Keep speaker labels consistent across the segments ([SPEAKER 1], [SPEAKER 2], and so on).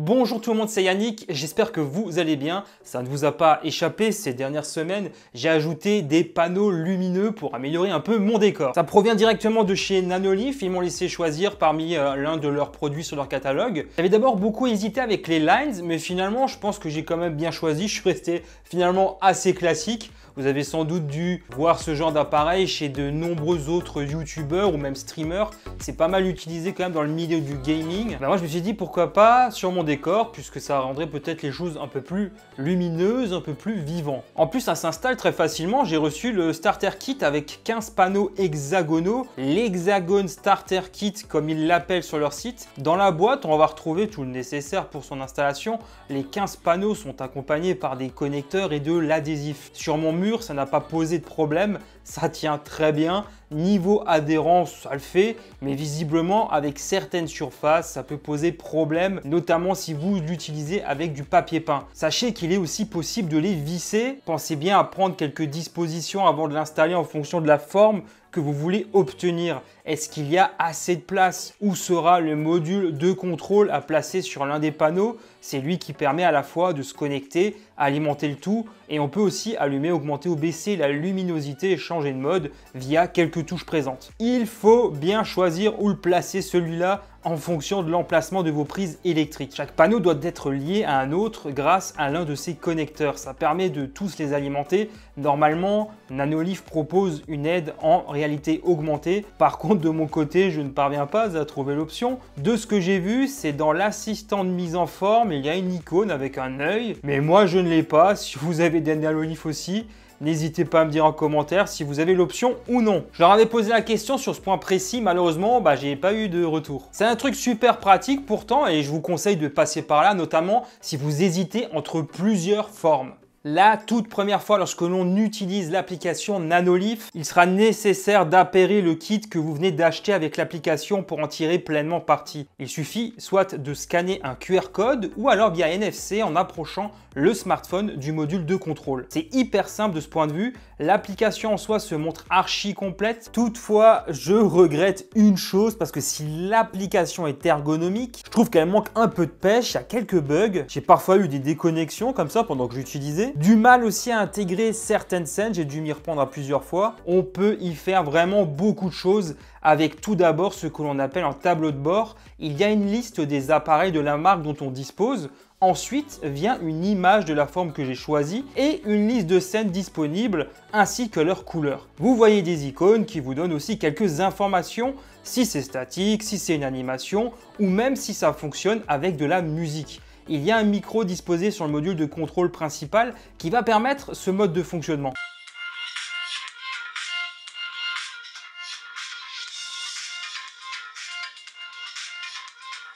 [SPEAKER 1] Bonjour tout le monde, c'est Yannick, j'espère que vous allez bien. Ça ne vous a pas échappé, ces dernières semaines, j'ai ajouté des panneaux lumineux pour améliorer un peu mon décor. Ça provient directement de chez Nanolith, ils m'ont laissé choisir parmi l'un de leurs produits sur leur catalogue. J'avais d'abord beaucoup hésité avec les Lines, mais finalement je pense que j'ai quand même bien choisi, je suis resté finalement assez classique. Vous avez sans doute dû voir ce genre d'appareil chez de nombreux autres youtubeurs ou même streamers. C'est pas mal utilisé quand même dans le milieu du gaming. Ben moi je me suis dit pourquoi pas sur mon décor, puisque ça rendrait peut-être les choses un peu plus lumineuses, un peu plus vivant. En plus ça s'installe très facilement, j'ai reçu le starter kit avec 15 panneaux hexagonaux, l'Hexagon Starter Kit comme ils l'appellent sur leur site. Dans la boîte on va retrouver tout le nécessaire pour son installation. Les 15 panneaux sont accompagnés par des connecteurs et de l'adhésif. Sur mon mur, ça n'a pas posé de problème, ça tient très bien. Niveau adhérence, ça le fait, mais visiblement avec certaines surfaces, ça peut poser problème, notamment si vous l'utilisez avec du papier peint. Sachez qu'il est aussi possible de les visser. Pensez bien à prendre quelques dispositions avant de l'installer en fonction de la forme que vous voulez obtenir. Est-ce qu'il y a assez de place? Où sera le module de contrôle à placer sur l'un des panneaux? C'est lui qui permet à la fois de se connecter, alimenter le tout, et on peut aussi allumer, augmenter ou baisser la luminosité et changer de mode via quelques touches présentes. Il faut bien choisir où le placer celui-là en fonction de l'emplacement de vos prises électriques. Chaque panneau doit être lié à un autre grâce à l'un de ces connecteurs. Ça permet de tous les alimenter. Normalement, Nanolith propose une aide en réalité augmentée. Par contre, de mon côté, je ne parviens pas à trouver l'option. De ce que j'ai vu, c'est dans l'assistant de mise en forme, il y a une icône avec un œil. Mais moi, je ne l'ai pas. Si vous avez des Nanolith aussi, n'hésitez pas à me dire en commentaire si vous avez l'option ou non. Je leur avais posé la question sur ce point précis, malheureusement, j'ai pas eu de retour. C'est un truc super pratique pourtant et je vous conseille de passer par là, notamment si vous hésitez entre plusieurs formes. La toute première fois lorsque l'on utilise l'application Nanolith, il sera nécessaire d'appairer le kit que vous venez d'acheter avec l'application pour en tirer pleinement parti. Il suffit soit de scanner un QR code ou alors via NFC en approchant le smartphone du module de contrôle. C'est hyper simple de ce point de vue, l'application en soi se montre archi complète. Toutefois, je regrette une chose parce que si l'application est ergonomique, je trouve qu'elle manque un peu de pêche, il y a quelques bugs. J'ai parfois eu des déconnexions comme ça pendant que j'utilisais. Du mal aussi à intégrer certaines scènes, j'ai dû m'y reprendre à plusieurs fois. On peut y faire vraiment beaucoup de choses avec tout d'abord ce que l'on appelle un tableau de bord. Il y a une liste des appareils de la marque dont on dispose. Ensuite vient une image de la forme que j'ai choisie et une liste de scènes disponibles ainsi que leurs couleurs. Vous voyez des icônes qui vous donnent aussi quelques informations si c'est statique, si c'est une animation ou même si ça fonctionne avec de la musique. Il y a un micro disposé sur le module de contrôle principal qui va permettre ce mode de fonctionnement.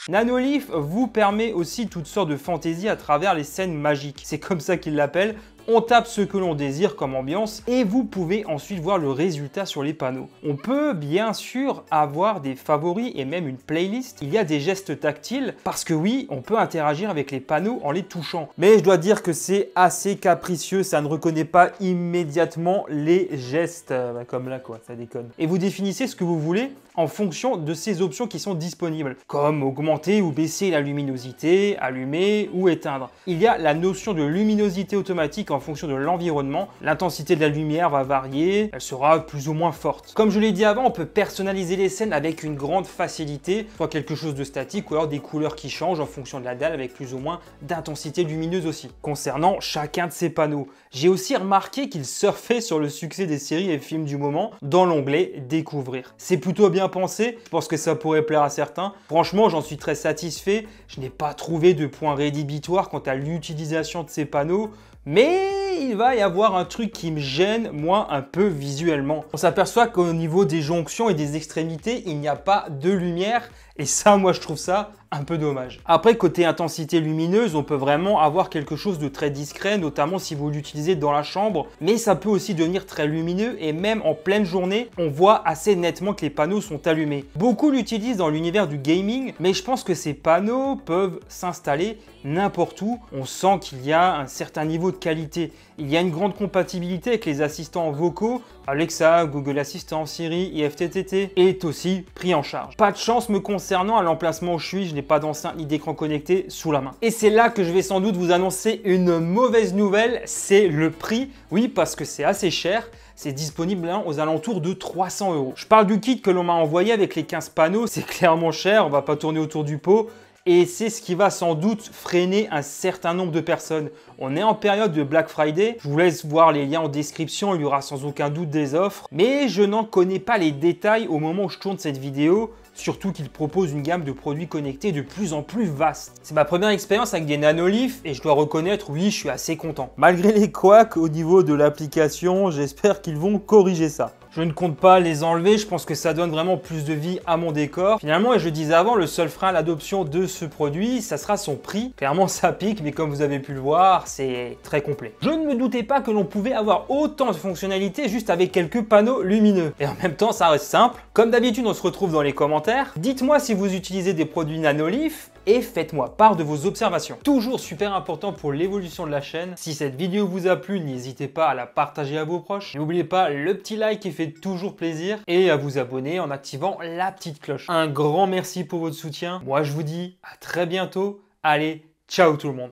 [SPEAKER 1] Nanolith vous permet aussi toutes sortes de fantaisies à travers les scènes magiques. C'est comme ça qu'ils l'appellent. On tape ce que l'on désire comme ambiance et vous pouvez ensuite voir le résultat sur les panneaux. On peut bien sûr avoir des favoris et même une playlist. Il y a des gestes tactiles parce que oui, on peut interagir avec les panneaux en les touchant. Mais je dois dire que c'est assez capricieux, ça ne reconnaît pas immédiatement les gestes. Comme là quoi, ça déconne. Et vous définissez ce que vous voulez en fonction de ces options qui sont disponibles, comme augmenter ou baisser la luminosité, allumer ou éteindre. Il y a la notion de luminosité automatique en fonction de l'environnement. L'intensité de la lumière va varier, elle sera plus ou moins forte. Comme je l'ai dit avant, on peut personnaliser les scènes avec une grande facilité, soit quelque chose de statique ou alors des couleurs qui changent en fonction de la dalle avec plus ou moins d'intensité lumineuse aussi. Concernant chacun de ces panneaux, j'ai aussi remarqué qu'ils surfaient sur le succès des séries et films du moment dans l'onglet Découvrir. C'est plutôt bien pensé, je pense que ça pourrait plaire à certains. Franchement, j'en suis très satisfait. Je n'ai pas trouvé de point rédhibitoire quant à l'utilisation de ces panneaux, mais il va y avoir un truc qui me gêne, moi, un peu visuellement. On s'aperçoit qu'au niveau des jonctions et des extrémités, il n'y a pas de lumière. Et ça, moi, je trouve ça un peu dommage. Après, côté intensité lumineuse, on peut vraiment avoir quelque chose de très discret, notamment si vous l'utilisez dans la chambre. Mais ça peut aussi devenir très lumineux et même en pleine journée, on voit assez nettement que les panneaux sont allumés. Beaucoup l'utilisent dans l'univers du gaming, mais je pense que ces panneaux peuvent s'installer n'importe où. On sent qu'il y a un certain niveau de qualité. Il y a une grande compatibilité avec les assistants vocaux Alexa, Google Assistant, Siri, IFTTT est aussi pris en charge. Pas de chance me concernant, à l'emplacement où je suis, je n'ai pas d'enceinte ni d'écran connecté sous la main. Et c'est là que je vais sans doute vous annoncer une mauvaise nouvelle, c'est le prix. Oui, parce que c'est assez cher. C'est disponible aux alentours de 300 €. Je parle du kit que l'on m'a envoyé avec les 15 panneaux, c'est clairement cher, on va pas tourner autour du pot. Et c'est ce qui va sans doute freiner un certain nombre de personnes. On est en période de Black Friday. Je vous laisse voir les liens en description, il y aura sans aucun doute des offres. Mais je n'en connais pas les détails au moment où je tourne cette vidéo. Surtout qu'il propose une gamme de produits connectés de plus en plus vaste. C'est ma première expérience avec des Nanolith et je dois reconnaître, oui, je suis assez content. Malgré les couacs au niveau de l'application, j'espère qu'ils vont corriger ça. Je ne compte pas les enlever, je pense que ça donne vraiment plus de vie à mon décor. Finalement, et je le disais avant, le seul frein à l'adoption de ce produit, ça sera son prix. Clairement, ça pique, mais comme vous avez pu le voir, c'est très complet. Je ne me doutais pas que l'on pouvait avoir autant de fonctionnalités juste avec quelques panneaux lumineux. Et en même temps, ça reste simple. Comme d'habitude, on se retrouve dans les commentaires. Dites-moi si vous utilisez des produits Nanolith et faites-moi part de vos observations. Toujours super important pour l'évolution de la chaîne. Si cette vidéo vous a plu, n'hésitez pas à la partager à vos proches. N'oubliez pas le petit like qui fait toujours plaisir et à vous abonner en activant la petite cloche. Un grand merci pour votre soutien. Moi, je vous dis à très bientôt. Allez, ciao tout le monde.